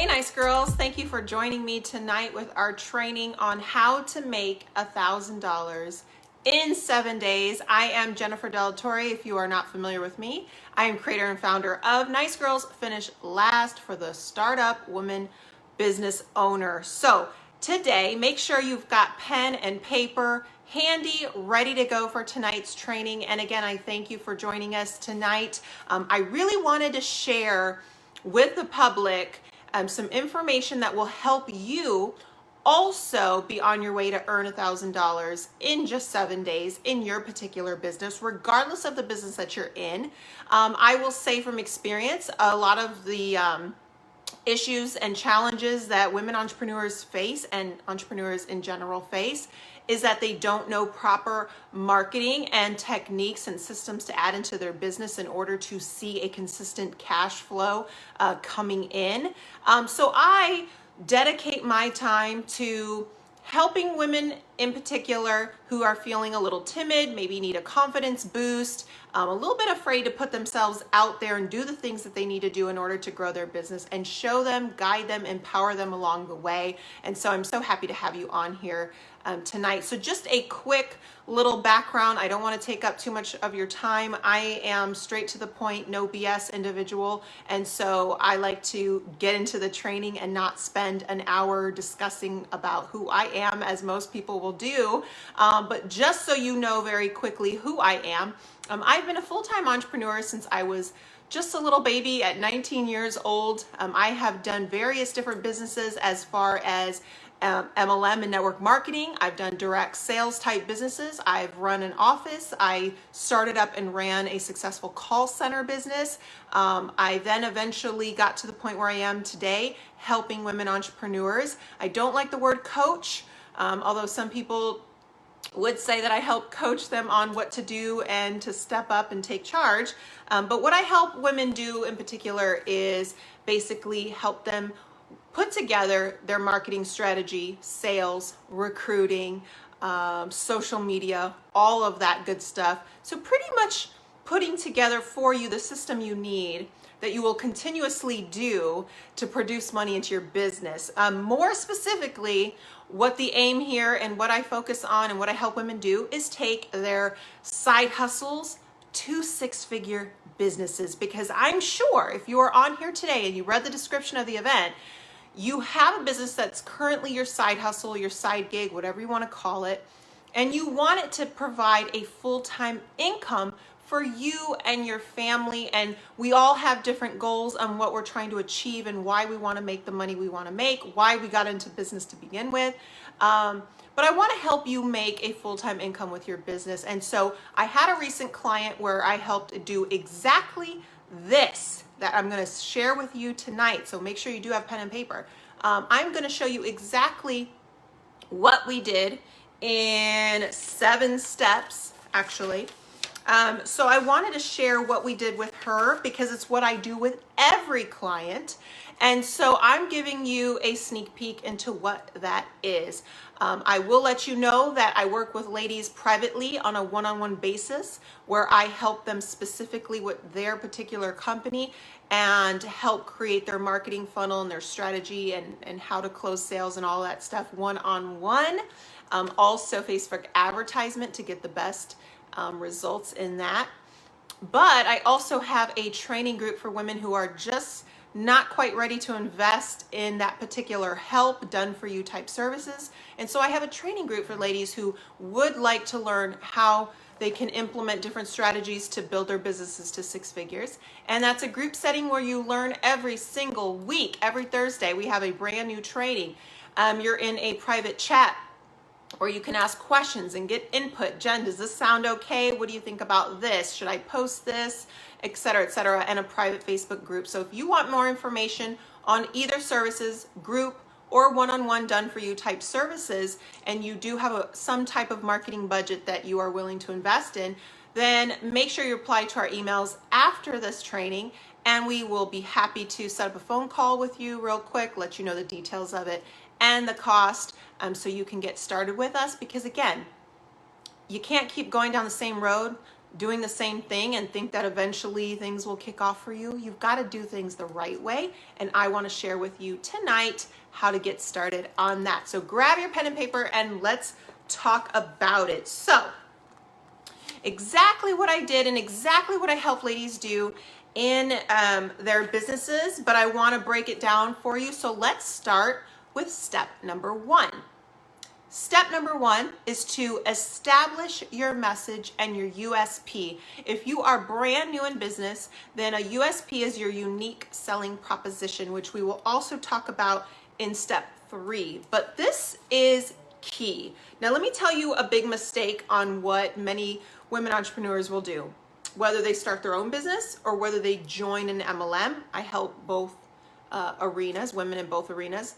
Hey nice girls, thank you for joining me tonight with our training on how to make $1,000 in 7 days. I am Jennifer Del Torre. If you are not familiar with me, I am creator and founder of Nice Girls Finish Last for the Startup Woman Business Owner. So today, make sure you've got pen and paper handy, ready to go for tonight's training. And again, I thank you for joining us tonight. I really wanted to share with the public some information that will help you also be on your way to earn $1,000 in just 7 days in your particular business, regardless of the business that you're in. I will say from experience, a lot of the issues and challenges that women entrepreneurs face and entrepreneurs in general face is that they don't know proper marketing and techniques and systems to add into their business in order to see a consistent cash flow coming in. So I dedicate my time to helping women in particular who are feeling a little timid, maybe need a confidence boost, a little bit afraid to put themselves out there and do the things that they need to do in order to grow their business, and show them, guide them, empower them along the way. And so I'm so happy to have you on here tonight. So just a quick little background. I don't want to take up too much of your time. I am straight to the point, no BS individual. And so I like to get into the training and not spend an hour discussing about who I am, as most people will do. But just so you know very quickly who I am, I've been a full-time entrepreneur since I was just a little baby at 19 years old. I have done various different businesses as far as MLM and network marketing. I've done direct sales type businesses. I've run an office. I started up and ran a successful call center business. I then eventually got to the point where I am today, helping women entrepreneurs. I don't like the word coach, although some people would say that I help coach them on what to do and to step up and take charge. But what I help women do in particular is basically help them put together their marketing strategy, sales, recruiting, social media, all of that good stuff. So pretty much putting together for you the system you need that you will continuously do to produce money into your business. More specifically, what the aim here and what I focus on and what I help women do is take their side hustles to six-figure businesses. Because I'm sure if you are on here today and you read the description of the event, you have a business that's currently your side hustle, your side gig, whatever you want to call it, and you want it to provide a full-time income for you and your family. And we all have different goals on what we're trying to achieve and why we want to make the money we want to make, why we got into business to begin with. But I want to help you make a full-time income with your business. And so I had a recent client where I helped do exactly this that I'm going to share with you tonight. So make sure you do have pen and paper. I'm going to show you exactly what we did in 7 steps, actually. So I wanted to share what we did with her because it's what I do with every client. And so I'm giving you a sneak peek into what that is. I will let you know that I work with ladies privately on a one-on-one basis where I help them specifically with their particular company and help create their marketing funnel and their strategy and how to close sales and all that stuff one-on-one. Also Facebook advertisement to get the best results in that. But I also have a training group for women who are just not quite ready to invest in that particular help done for you type services. And so I have a training group for ladies who would like to learn how they can implement different strategies to build their businesses to 6 figures. And that's a group setting where you learn every single week. Every Thursday we have a brand new training. You're in a private chat or you can ask questions and get input. Jen, does this sound okay? What do you think about this? Should I post this? Et cetera, and a private Facebook group. So if you want more information on either services, group or one-on-one done for you type services, and you do have some type of marketing budget that you are willing to invest in, then make sure you apply to our emails after this training, and we will be happy to set up a phone call with you real quick, let you know the details of it and the cost, so you can get started with us. Because again, you can't keep going down the same road. doing the same thing and think that eventually things will kick off for you. You've got to do things the right way. And I want to share with you tonight how to get started on that. So grab your pen and paper and let's talk about it. So exactly what I did and exactly what I help ladies do in their businesses, but I want to break it down for you. So let's start with step number one. Step number one is to establish your message and your USP. If you are brand new in business, then a USP is your unique selling proposition, which we will also talk about in step three. But this is key. Now, let me tell you a big mistake on what many women entrepreneurs will do, whether they start their own business or whether they join an MLM. I help both arenas, women in both arenas.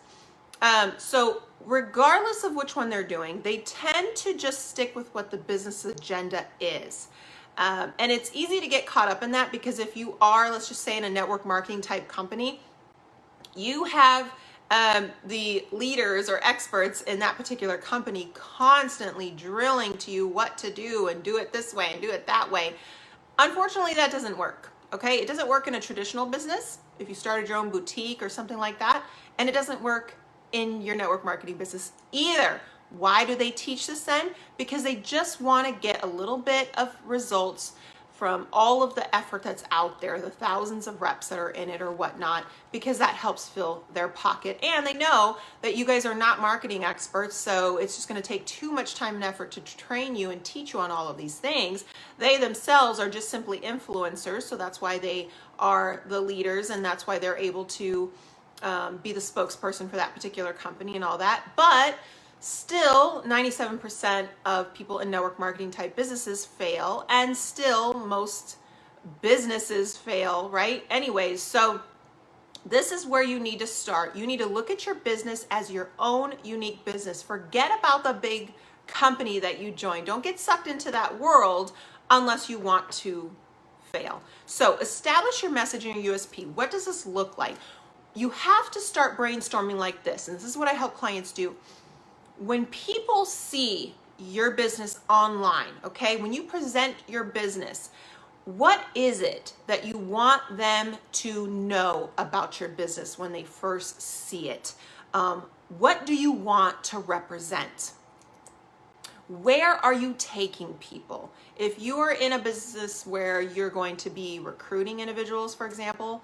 So regardless of which one they're doing, they tend to just stick with what the business agenda is. And it's easy to get caught up in that because if you are, let's just say in a network marketing type company, you have the leaders or experts in that particular company constantly drilling to you what to do and do it this way and do it that way. Unfortunately, that doesn't work. Okay. It doesn't work in a traditional business if you started your own boutique or something like that. And it doesn't work in your network marketing business either. Why do they teach this then? Because they just want to get a little bit of results from all of the effort that's out there, the thousands of reps that are in it or whatnot, because that helps fill their pocket. And they know that you guys are not marketing experts, so it's just going to take too much time and effort to train you and teach you on all of these things. They themselves are just simply influencers, so that's why they are the leaders, and that's why they're able to be the spokesperson for that particular company and all that. But still, 97% of people in network marketing type businesses fail, and still most businesses fail, right? Anyways, so this is where you need to start. You need to look at your business as your own unique business. Forget about the big company that you joined. Don't get sucked into that world unless you want to fail. So establish your message and your USP. What does this look like? You have to start brainstorming like this, and this is what I help clients do. When people see your business online, okay, when you present your business, what is it that you want them to know about your business when they first see it? What do you want to represent? Where are you taking people? If you are in a business where you're going to be recruiting individuals, for example,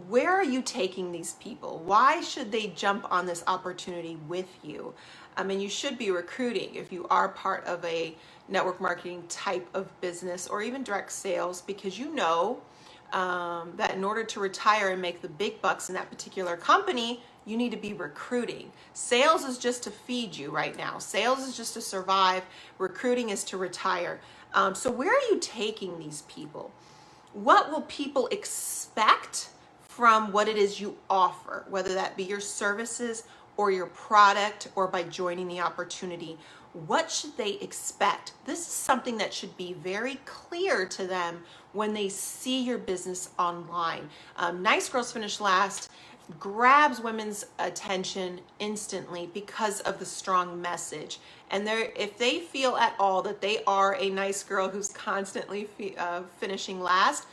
where are you taking these people? Why should they jump on this opportunity with you? I mean, you should be recruiting if you are part of a network marketing type of business or even direct sales, because you know that in order to retire and make the big bucks in that particular company, you need to be recruiting. Sales is just to feed you right now. Sales is just to survive. Recruiting is to retire. So where are you taking these people? What will people expect from what it is you offer, whether that be your services or your product or by joining the opportunity? What should they expect? This is something that should be very clear to them when they see your business online. Nice Girls Finish Last grabs women's attention instantly because of the strong message. And if they feel at all that they are a nice girl who's constantly finishing last,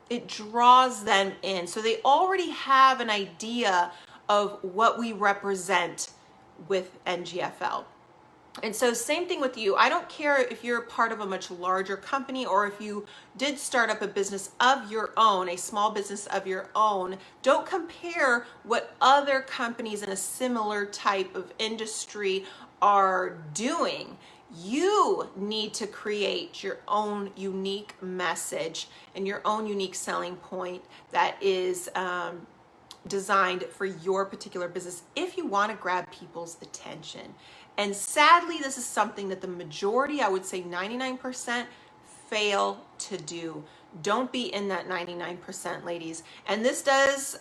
it draws them in. So they already have an idea of what we represent with NGFL. And so same thing with you. I don't care if you're part of a much larger company or if you did start up a business of your own, a small business of your own. Don't compare what other companies in a similar type of industry are doing. You need to create your own unique message and your own unique selling point that is designed for your particular business if you want to grab people's attention. And sadly, this is something that the majority, I would say 99%, fail to do. Don't be in that 99%, ladies. And this does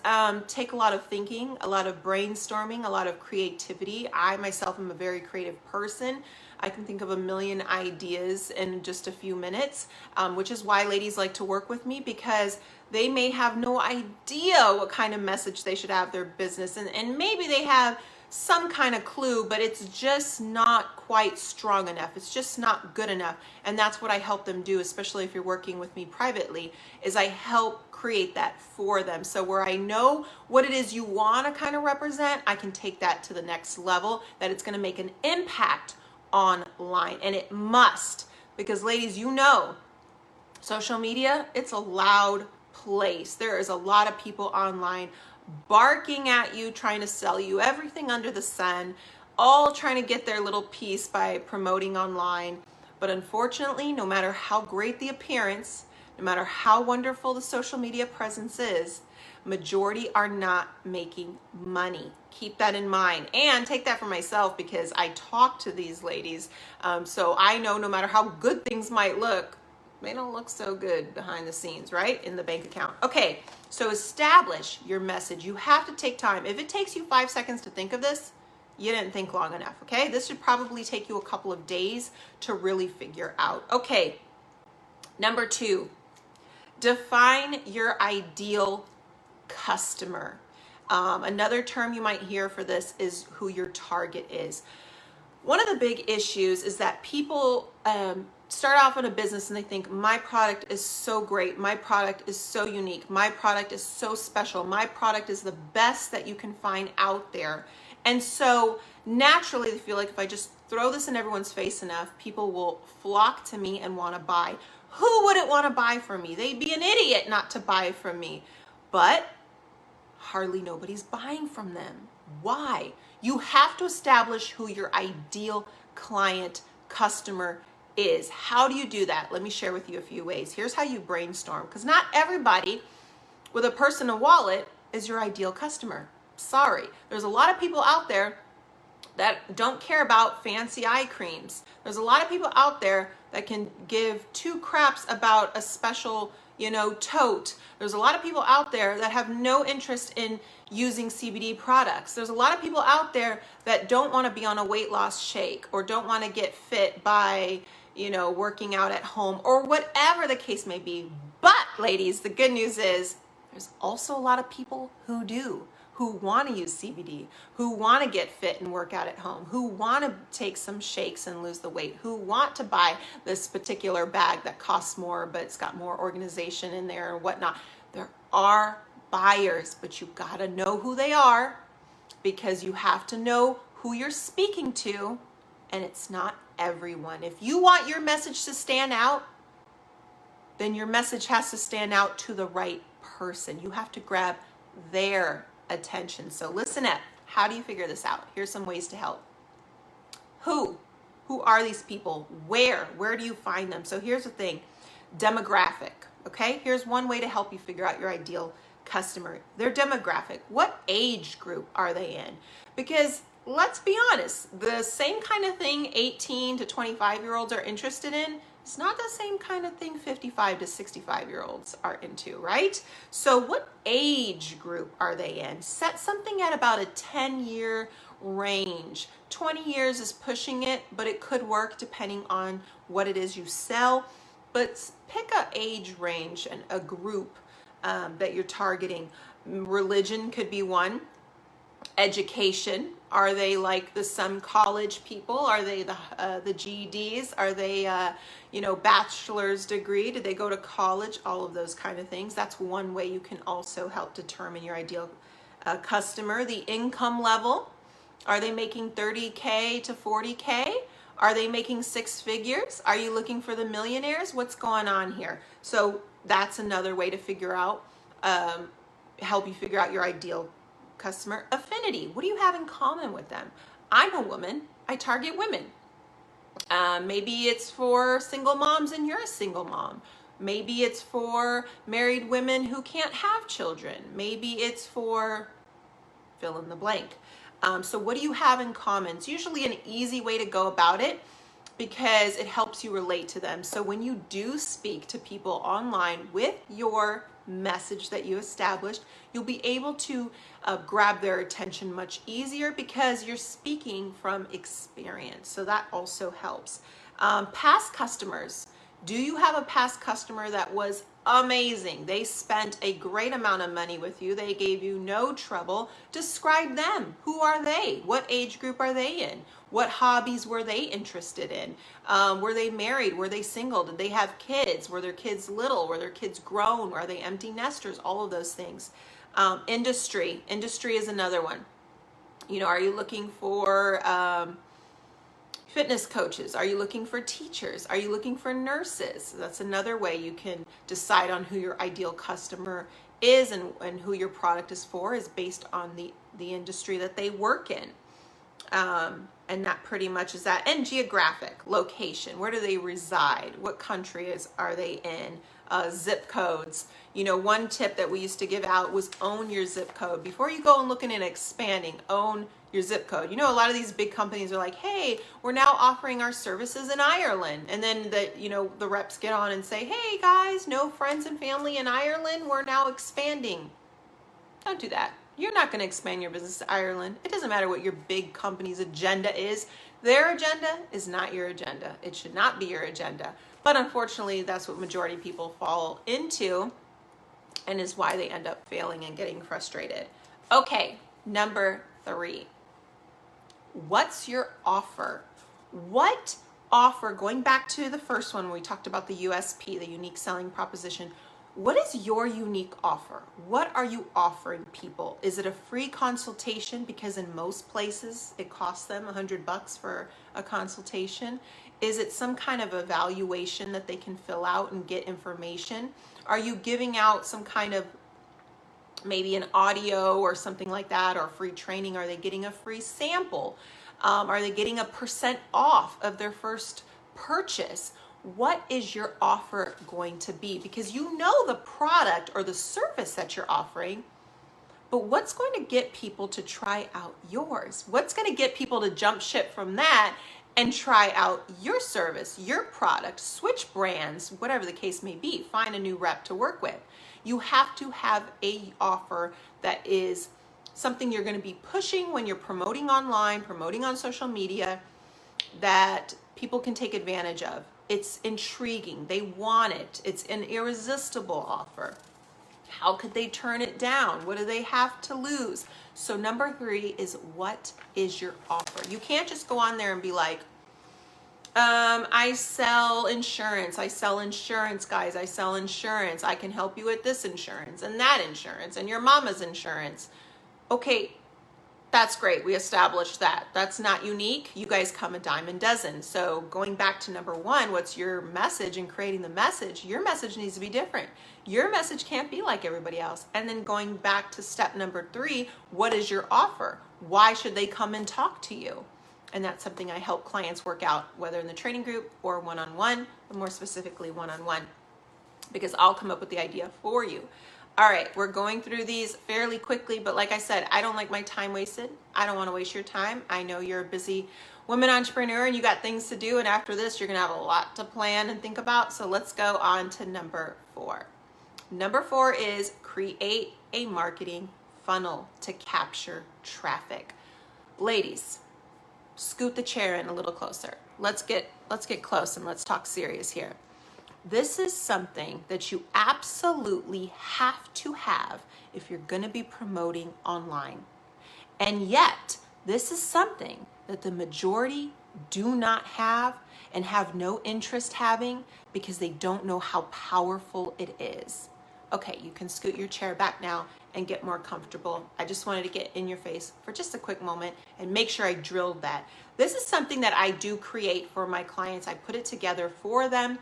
take a lot of thinking, a lot of brainstorming, a lot of creativity. I myself am a very creative person. I can think of a million ideas in just a few minutes, which is why ladies like to work with me, because they may have no idea what kind of message they should have their business. And maybe they have some kind of clue, but it's just not quite strong enough. It's just not good enough. And that's what I help them do, especially if you're working with me privately, is I help create that for them. So where I know what it is you want to kind of represent, I can take that to the next level, that it's going to make an impact online. And it must, because ladies, you know, social media, it's a loud place. There is a lot of people online barking at you, trying to sell you everything under the sun, all trying to get their little piece by promoting online. But unfortunately, no matter how great the appearance, no matter how wonderful the social media presence is, majority are not making money. Keep that in mind, and take that for myself, because I talk to these ladies. So I know no matter how good things might look, they don't look so good behind the scenes, right? In the bank account. Okay, so establish your message. You have to take time. If it takes you 5 seconds to think of this, you didn't think long enough, okay? This should probably take you a couple of days to really figure out. Okay, number 2, define your ideal customer. Another term you might hear for this is who your target is. One of the big issues is that people start off in a business and they think, my product is so great, my product is so unique, my product is so special, my product is the best that you can find out there. And so naturally they feel like if I just throw this in everyone's face enough, people will flock to me and want to buy. Who wouldn't want to buy from me? They'd be an idiot not to buy from me. But hardly nobody's buying from them. Why? You have to establish who your ideal client, customer is. How do you do that? Let me share with you a few ways. Here's how you brainstorm, because not everybody with a purse and a wallet is your ideal customer. Sorry. There's a lot of people out there that don't care about fancy eye creams. There's a lot of people out there that can give 2 craps about a special, tote. There's a lot of people out there that have no interest in using CBD products. There's a lot of people out there that don't want to be on a weight loss shake, or don't want to get fit by, working out at home, or whatever the case may be. But ladies, the good news is there's also a lot of people who do, who want to use CBD, who want to get fit and work out at home, who want to take some shakes and lose the weight, who want to buy this particular bag that costs more, but it's got more organization in there and whatnot. There are buyers, but you got to know who they are, because you have to know who you're speaking to, and it's not everyone. If you want your message to stand out, then your message has to stand out to the right person. You have to grab their attention. So listen up. How do you figure this out? Here's some ways to help. Who are these people? Where do you find them? So here's the thing. Demographic. Okay, here's one way to help you figure out your ideal customer. Their demographic. What age group are they in? Because let's be honest, the same kind of thing 18 to 25-year-olds are interested in, it's not the same kind of thing 55 to 65-year-olds are into, right? So what age group are they in? Set something at about a 10-year range. 20 years is pushing it, but it could work depending on what it is you sell. But pick a age range and a group that you're targeting. Religion could be one. Education. Are they like some college people? Are they the GEDs? Are they bachelor's degree? Did they go to college? All of those kind of things. That's one way you can also help determine your ideal customer. The income level. Are they making 30K to 40K? Are they making 6 figures? Are you looking for the millionaires? What's going on here? So that's another way to figure out, help you figure out your ideal customer. Affinity. What do you have in common with them? I'm a woman. I target women. Maybe it's for single moms and you're a single mom. Maybe it's for married women who can't have children. Maybe it's for fill in the blank. So what do you have in common? It's usually an easy way to go about it, because it helps you relate to them. So when you do speak to people online with your message that you established, you'll be able to grab their attention much easier, because you're speaking from experience. So that also helps. Past customers. Do you have a past customer that was amazing? They spent a great amount of money with you. They gave you no trouble. Describe them. Who are they? What age group are they in? What hobbies were they interested in? Were they married? Were they single? Did they have kids? Were their kids little? Were their kids grown? Are they empty nesters? All of those things. Industry is another one. You know, are you looking for fitness coaches? Are you looking for teachers? Are you looking for nurses? That's another way you can decide on who your ideal customer is, and who your product is for, is based on the industry that they work in. And that pretty much is that. And geographic location, where do they reside? What countries are they in? Zip codes. You know, one tip that we used to give out was own your zip code. Before you go and looking at expanding, own your zip code. You know, a lot of these big companies are like, hey, we're now offering our services in Ireland. And then the reps get on and say, hey guys, no friends and family in Ireland. We're now expanding. Don't do that. You're not going to expand your business to Ireland. It doesn't matter what your big company's agenda is. Their agenda is not your agenda. It should not be your agenda. But unfortunately, that's what majority of people fall into, and is why they end up failing and getting frustrated. Okay, number 3. What's your offer? What offer, going back to the first one, we talked about the USP, the unique selling proposition. What is your unique offer? What are you offering people? Is it a free consultation? Because in most places it costs them $100 for a consultation. Is it some kind of evaluation that they can fill out and get information? Are you giving out some kind of, maybe an audio or something like that, or free training? Are they getting a free sample? Are they getting a % off of their first purchase? What is your offer going to be? Because you know the product or the service that you're offering, but what's going to get people to try out yours? What's going to get people to jump ship from that and try out your service, your product, switch brands, whatever the case may be, find a new rep to work with? You have to have a offer that is something you're going to be pushing when you're promoting online, promoting on social media, that people can take advantage of. It's intriguing. They want it. It's an irresistible offer. How could they turn it down? What do they have to lose? So number 3 is, what is your offer? You can't just go on there and be like, I sell insurance. I sell insurance, guys. I sell insurance. I can help you with this insurance and that insurance and your mama's insurance. Okay, that's great. We established that. That's not unique. You guys come a dime a dozen. So going back to number 1, what's your message, and creating the message? Your message needs to be different. Your message can't be like everybody else. And then going back to step number 3, what is your offer? Why should they come and talk to you? And that's something I help clients work out, whether in the training group or one-on-one, but more specifically one-on-one, because I'll come up with the idea for you. All right, we're going through these fairly quickly, but like I said, I don't like my time wasted. I don't want to waste your time. I know you're a busy woman entrepreneur and you got things to do, and after this, you're going to have a lot to plan and think about. So let's go on to number 4. Number 4 is create a marketing funnel to capture traffic. Ladies, scoot the chair in a little closer. Let's get close and let's talk serious here. This is something that you absolutely have to have if you're going to be promoting online. And yet, this is something that the majority do not have and have no interest having, because they don't know how powerful it is. Okay, you can scoot your chair back now and get more comfortable. I just wanted to get in your face for just a quick moment and make sure I drilled that. This is something that I do create for my clients. I put it together for them.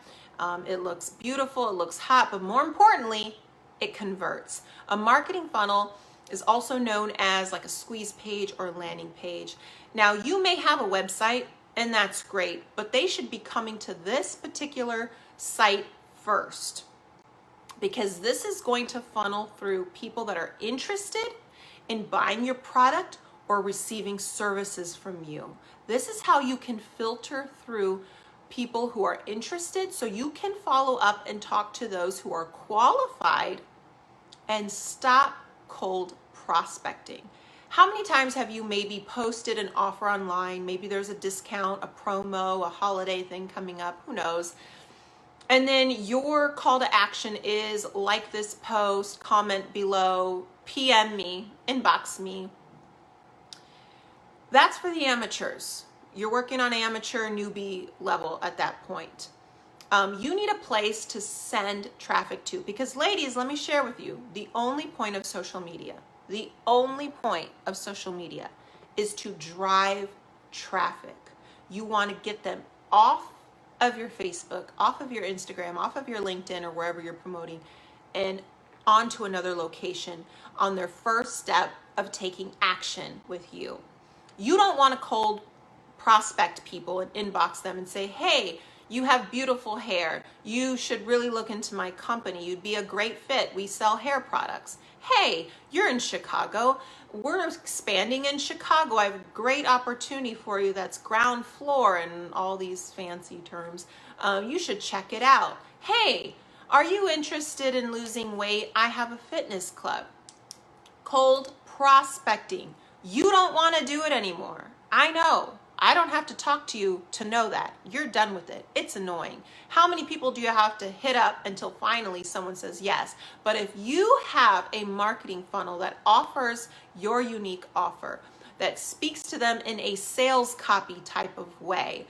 It looks beautiful, it looks hot, but more importantly, it converts. A marketing funnel is also known as like a squeeze page or landing page. Now, you may have a website, and that's great, but they should be coming to this particular site first, because this is going to funnel through people that are interested in buying your product or receiving services from you. This is how you can filter through people who are interested, so you can follow up and talk to those who are qualified and stop cold prospecting. How many times have you maybe posted an offer online? Maybe there's a discount, a promo, a holiday thing coming up, who knows? And then your call to action is like this post, comment below, PM me, inbox me. That's for the amateurs. You're working on amateur newbie level at that point. You need a place to send traffic to, because ladies, let me share with you, the only point of social media is to drive traffic. You want to get them off of your Facebook, off of your Instagram, off of your LinkedIn or wherever you're promoting, and onto another location on their first step of taking action with you. You don't want to cold prospect people and inbox them and say, hey, you have beautiful hair. You should really look into my company. You'd be a great fit. We sell hair products. Hey, you're in Chicago. We're expanding in Chicago. I have a great opportunity for you that's ground floor and all these fancy terms. You should check it out. Hey, are you interested in losing weight? I have a fitness club. Cold prospecting. You don't want to do it anymore. I know. I don't have to talk to you to know that. You're done with it. It's annoying. How many people do you have to hit up until finally someone says yes? But if you have a marketing funnel that offers your unique offer, that speaks to them in a sales copy type of way,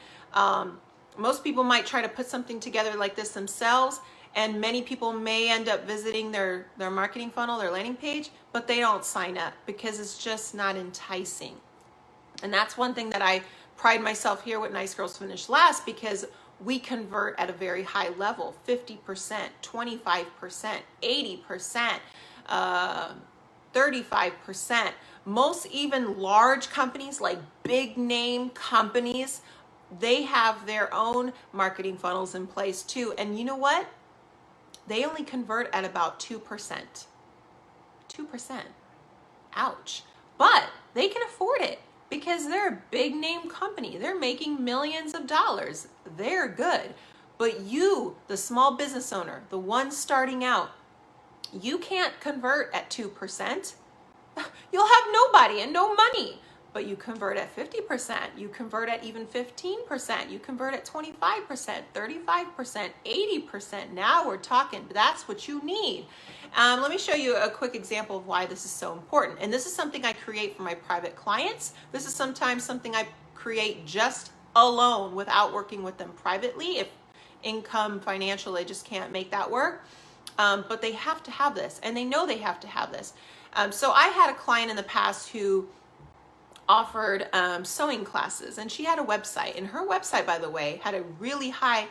most people might try to put something together like this themselves, and many people may end up visiting their marketing funnel, their landing page, but they don't sign up because it's just not enticing. And that's one thing that I pride myself here with Nice Girls Finish Last, because we convert at a very high level, 50%, 25%, 80%, 35%. Most even large companies, like big name companies, they have their own marketing funnels in place too. And you know what? They only convert at about 2%. 2%. Ouch. But they can afford it, because they're a big name company. They're making millions of dollars. They're good. But you, the small business owner, the one starting out, you can't convert at 2%. You'll have nobody and no money. But you convert at 50%. You convert at even 15%. You convert at 25%, 35%, 80%. Now we're talking. That's what you need. Let me show you a quick example of why this is so important. And this is something I create for my private clients. This is sometimes something I create just alone without working with them privately. If income, financial, they just can't make that work. But they have to have this, and they know they have to have this. So I had a client in the past who offered sewing classes, and she had a website, and her website, by the way, had a really high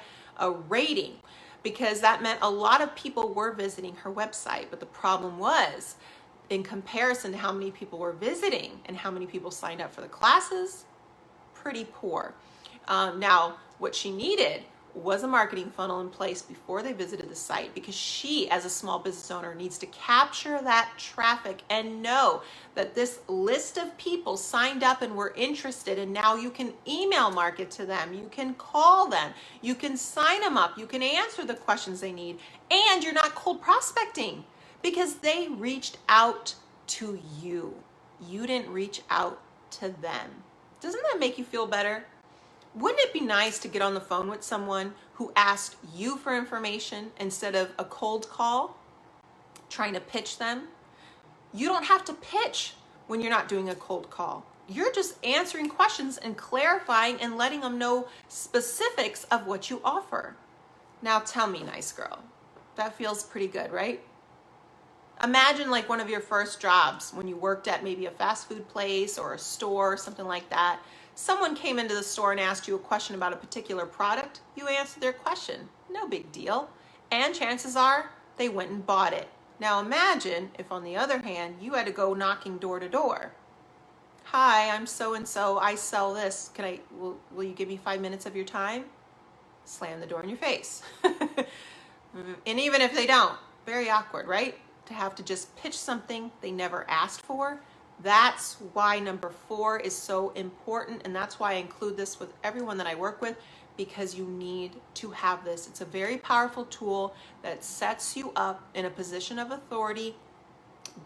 rating, because that meant a lot of people were visiting her website. But the problem was, in comparison to how many people were visiting and how many people signed up for the classes, pretty poor. Now, what she needed was a marketing funnel in place before they visited the site, because she, as a small business owner, needs to capture that traffic and know that this list of people signed up and were interested, and now you can email market to them, you can call them, you can sign them up, you can answer the questions they need, and you're not cold prospecting because they reached out to you. You didn't reach out to them. Doesn't that make you feel better? Wouldn't it be nice to get on the phone with someone who asked you for information instead of a cold call trying to pitch them? You don't have to pitch when you're not doing a cold call. You're just answering questions and clarifying and letting them know specifics of what you offer. Now tell me, nice girl, that feels pretty good, right? Imagine like one of your first jobs when you worked at maybe a fast food place or a store or something like that. Someone came into the store and asked you a question about a particular product. You answered their question. No big deal. And chances are they went and bought it. Now imagine if, on the other hand, you had to go knocking door to door. Hi, I'm so-and-so. I sell this. Will you give me 5 minutes of your time? Slam the door in your face. And even if they don't, very awkward, right? To have to just pitch something they never asked for. That's why number 4 is so important, and that's why I include this with everyone that I work with, because you need to have this. It's a very powerful tool that sets you up in a position of authority,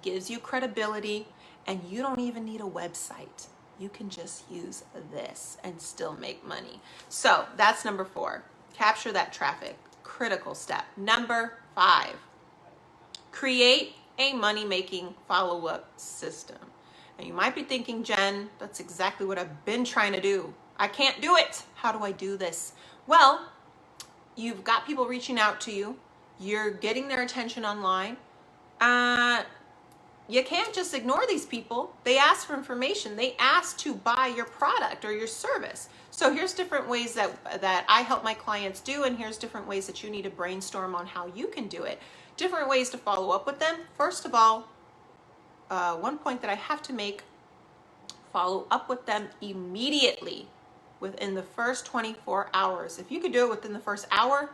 gives you credibility, and you don't even need a website. You can just use this and still make money. So that's number 4. Capture that traffic. critical step. Number 5, create a money-making follow-up system. And you might be thinking, Jen, that's exactly what I've been trying to do. I can't do it. How do I do this? Well, you've got people reaching out to you. You're getting their attention online. You can't just ignore these people. They ask for information. They ask to buy your product or your service. So here's different ways that I help my clients do, and here's different ways that you need to brainstorm on how you can do it. Different ways to follow up with them. First of all, one point that I have to make, follow up with them immediately within the first 24 hours. If you could do it within the first hour,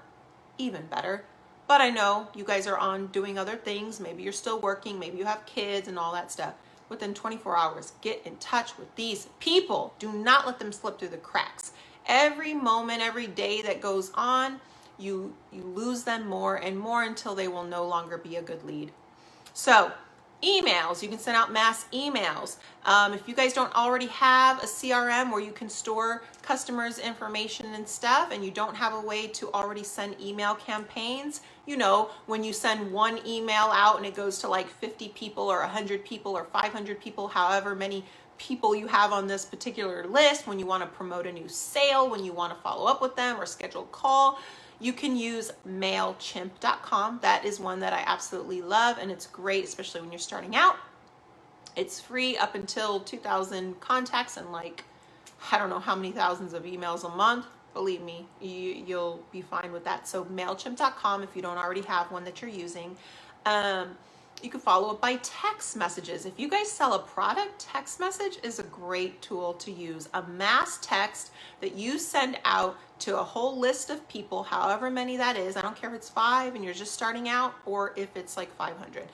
even better. But I know you guys are on doing other things. Maybe you're still working. Maybe you have kids and all that stuff. Within 24 hours, get in touch with these people. Do not let them slip through the cracks. Every moment, every day that goes on, you lose them more and more until they will no longer be a good lead. So emails, you can send out mass emails. If you guys don't already have a CRM where you can store customers' information and stuff, and you don't have a way to already send email campaigns, you know, when you send one email out and it goes to like 50 people or 100 people or 500 people, however many people you have on this particular list, when you want to promote a new sale, when you want to follow up with them or schedule a call, you can use MailChimp.com. That is one that I absolutely love, and it's great, especially when you're starting out. It's free up until 2,000 contacts and like, I don't know how many thousands of emails a month. Believe me, you'll be fine with that. So MailChimp.com, if you don't already have one that you're using. You can follow up by text messages. If you guys sell a product, text message is a great tool to use. A mass text that you send out to a whole list of people, however many that is. I don't care if it's 5 and you're just starting out or if it's like 500.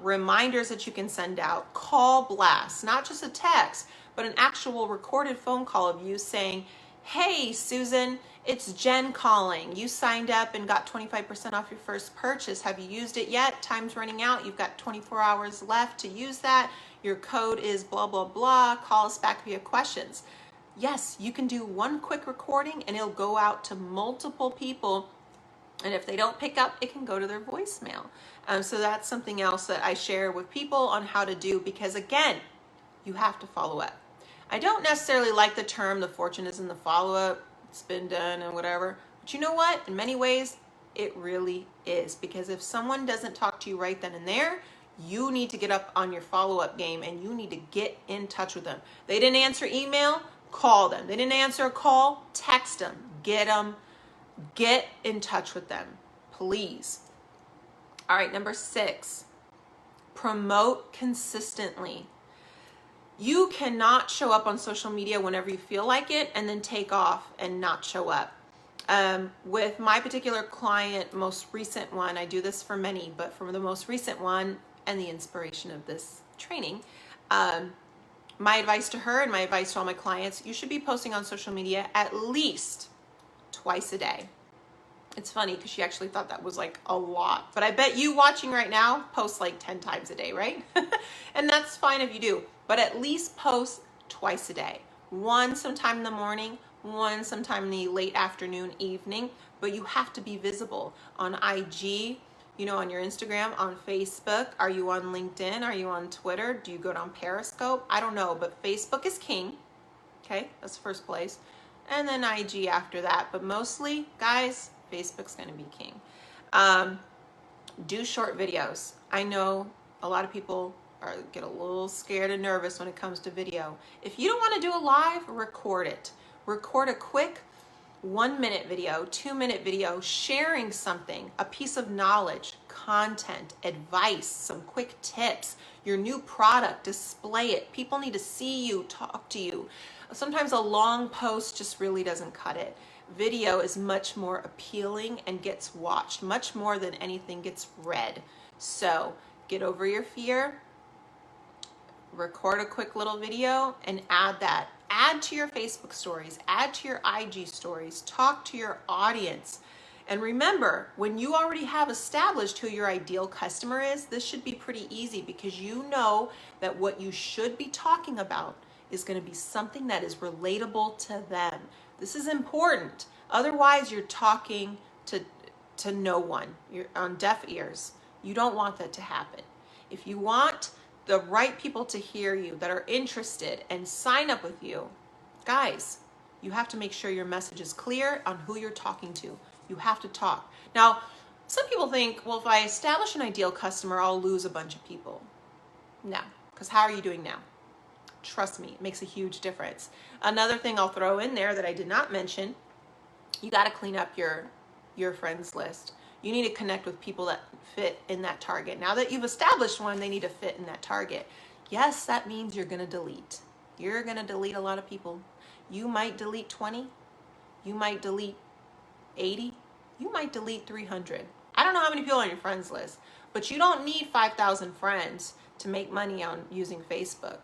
Reminders that you can send out, call blasts, not just a text, but an actual recorded phone call of you saying, hey, Susan, it's Jen calling. You signed up and got 25% off your first purchase. Have you used it yet? Time's running out. You've got 24 hours left to use that. Your code is blah, blah, blah. Call us back if you have questions. Yes, you can do one quick recording and it'll go out to multiple people. And if they don't pick up, it can go to their voicemail. So that's something else that I share with people on how to do, because again, you have to follow up. I don't necessarily like the term, the fortune is in the follow-up, it's been done and whatever. But you know what? In many ways, it really is. Because if someone doesn't talk to you right then and there, you need to get up on your follow-up game and you need to get in touch with them. They didn't answer email, call them. They didn't answer a call, text them. Get in touch with them, please. All right, number 6, promote consistently. You cannot show up on social media whenever you feel like it and then take off and not show up. With my particular client, most recent one, I do this for many, but for the most recent one and the inspiration of this training, my advice to her and my advice to all my clients, you should be posting on social media at least twice a day. It's funny because she actually thought that was like a lot, but I bet you watching right now post like 10 times a day, right? And that's fine if you do, but at least post twice a day. One sometime in the morning, one sometime in the late afternoon, evening, but you have to be visible on IG, you know, on your Instagram, on Facebook. Are you on LinkedIn? Are you on Twitter? Do you go down Periscope? I don't know, but Facebook is king. Okay, that's the first place. And then IG after that, but mostly, guys, Facebook's gonna be king. Do short videos. I know a lot of people get a little scared and nervous when it comes to video. If you don't wanna do a live, record it. Record a quick 1-minute video, 2-minute video, sharing something, a piece of knowledge, content, advice, some quick tips, your new product, display it. People need to see you, talk to you. Sometimes a long post just really doesn't cut it. Video is much more appealing and gets watched, much more than anything gets read. So get over your fear, record a quick little video and add that. Add to your Facebook stories, add to your IG stories, talk to your audience. And remember, when you already have established who your ideal customer is, this should be pretty easy because you know that what you should be talking about is going to be something that is relatable to them. This is important. Otherwise, you're talking to no one. You're on deaf ears. You don't want that to happen. If you want the right people to hear you, that are interested and sign up with you, guys, you have to make sure your message is clear on who you're talking to. You have to talk. Now, some people think, well, if I establish an ideal customer, I'll lose a bunch of people. No, because how are you doing now? Trust me, it makes a huge difference. Another thing I'll throw in there that I did not mention, you got to clean up your friends list. You need to connect with people that fit in that target. Now that you've established one, they need to fit in that target. Yes, that means you're going to delete. You're going to delete a lot of people. You might delete 20. You might delete 80. You might delete 300. I don't know how many people are on your friends list, but you don't need 5,000 friends to make money on using Facebook.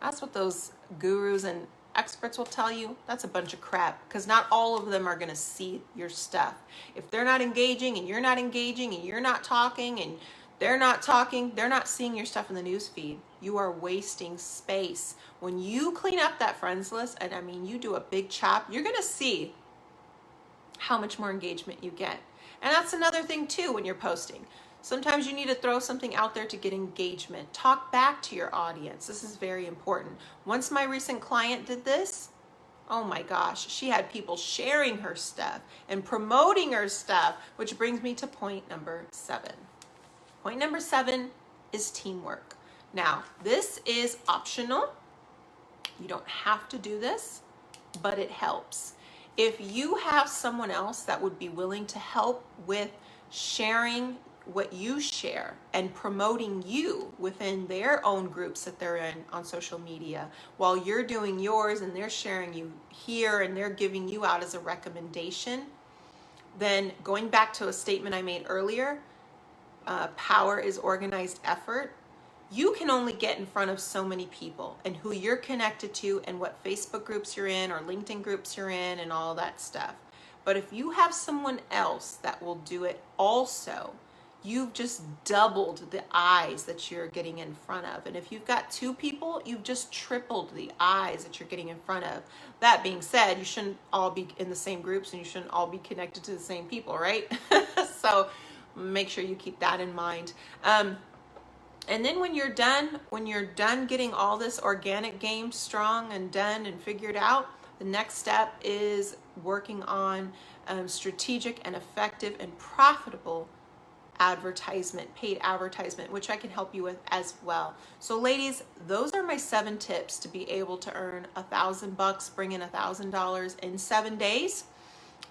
That's what those gurus and experts will tell you. That's a bunch of crap, because not all of them are going to see your stuff. If they're not engaging and you're not engaging and you're not talking and they're not talking, they're not seeing your stuff in the news feed. You are wasting space. When you clean up that friends list, and I mean you do a big chop, you're going to see how much more engagement you get. And that's another thing too when you're posting. Sometimes you need to throw something out there to get engagement. Talk back to your audience. This is very important. Once my recent client did this, oh my gosh, she had people sharing her stuff and promoting her stuff, which brings me to point number 7. Point number 7 is teamwork. Now, this is optional. You don't have to do this, but it helps. If you have someone else that would be willing to help with sharing what you share and promoting you within their own groups that they're in on social media, while you're doing yours and they're sharing you here and they're giving you out as a recommendation, then going back to a statement I made earlier, power is organized effort. You can only get in front of so many people and who you're connected to and what Facebook groups you're in or LinkedIn groups you're in and all that stuff. But if you have someone else that will do it also, you've just doubled the eyes that you're getting in front of. And if you've got 2 people, you've just tripled the eyes that you're getting in front of. That being said, you shouldn't all be in the same groups and you shouldn't all be connected to the same people, right? So make sure you keep that in mind. And then when you're done getting all this organic game strong and done and figured out, the next step is working on strategic and effective and profitable advertisement, paid advertisement, which I can help you with as well. So ladies, those are my 7 tips to be able to earn $1,000, bring in $1,000 in 7 days.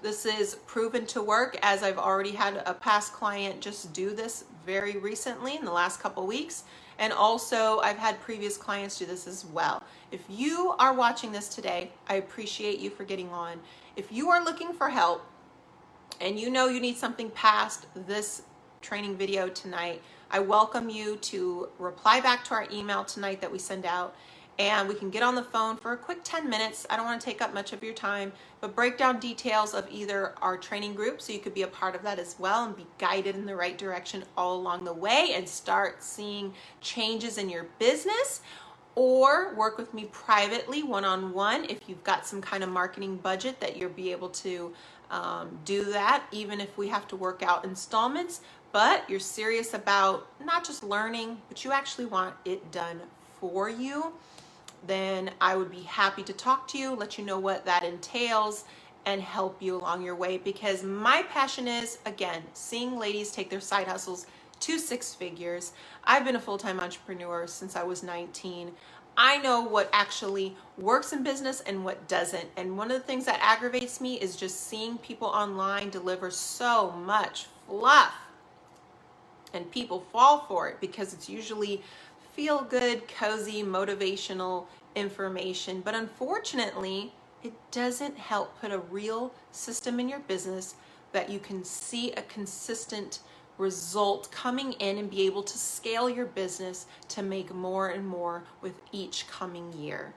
This is proven to work, as I've already had a past client just do this very recently in the last couple weeks. And also I've had previous clients do this as well. If you are watching this today, I appreciate you for getting on. If you are looking for help and you know you need something past this training video tonight, I welcome you to reply back to our email tonight that we send out, and we can get on the phone for a quick 10 minutes. I don't want to take up much of your time, but break down details of either our training group so you could be a part of that as well and be guided in the right direction all along the way and start seeing changes in your business, or work with me privately one-on-one if you've got some kind of marketing budget that you'll be able to do that, even if we have to work out installments. But you're serious about not just learning, but you actually want it done for you, then I would be happy to talk to you, let you know what that entails, and help you along your way. Because my passion is, again, seeing ladies take their side hustles to 6 figures. I've been a full-time entrepreneur since I was 19. I know what actually works in business and what doesn't. And one of the things that aggravates me is just seeing people online deliver so much fluff. And people fall for it because it's usually feel-good, cozy, motivational information. But unfortunately, it doesn't help put a real system in your business that you can see a consistent result coming in and be able to scale your business to make more and more with each coming year.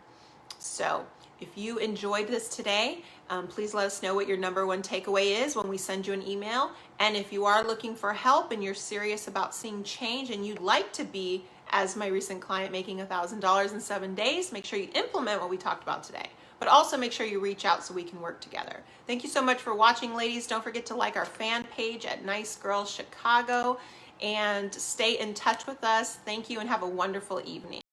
So if you enjoyed this today, please let us know what your number 1 takeaway is when we send you an email. And if you are looking for help and you're serious about seeing change and you'd like to be, as my recent client, making $1,000 in 7 days, make sure you implement what we talked about today. but also make sure you reach out so we can work together. Thank you so much for watching, ladies. Don't forget to like our fan page at Nice Girls Chicago and stay in touch with us. Thank you and have a wonderful evening.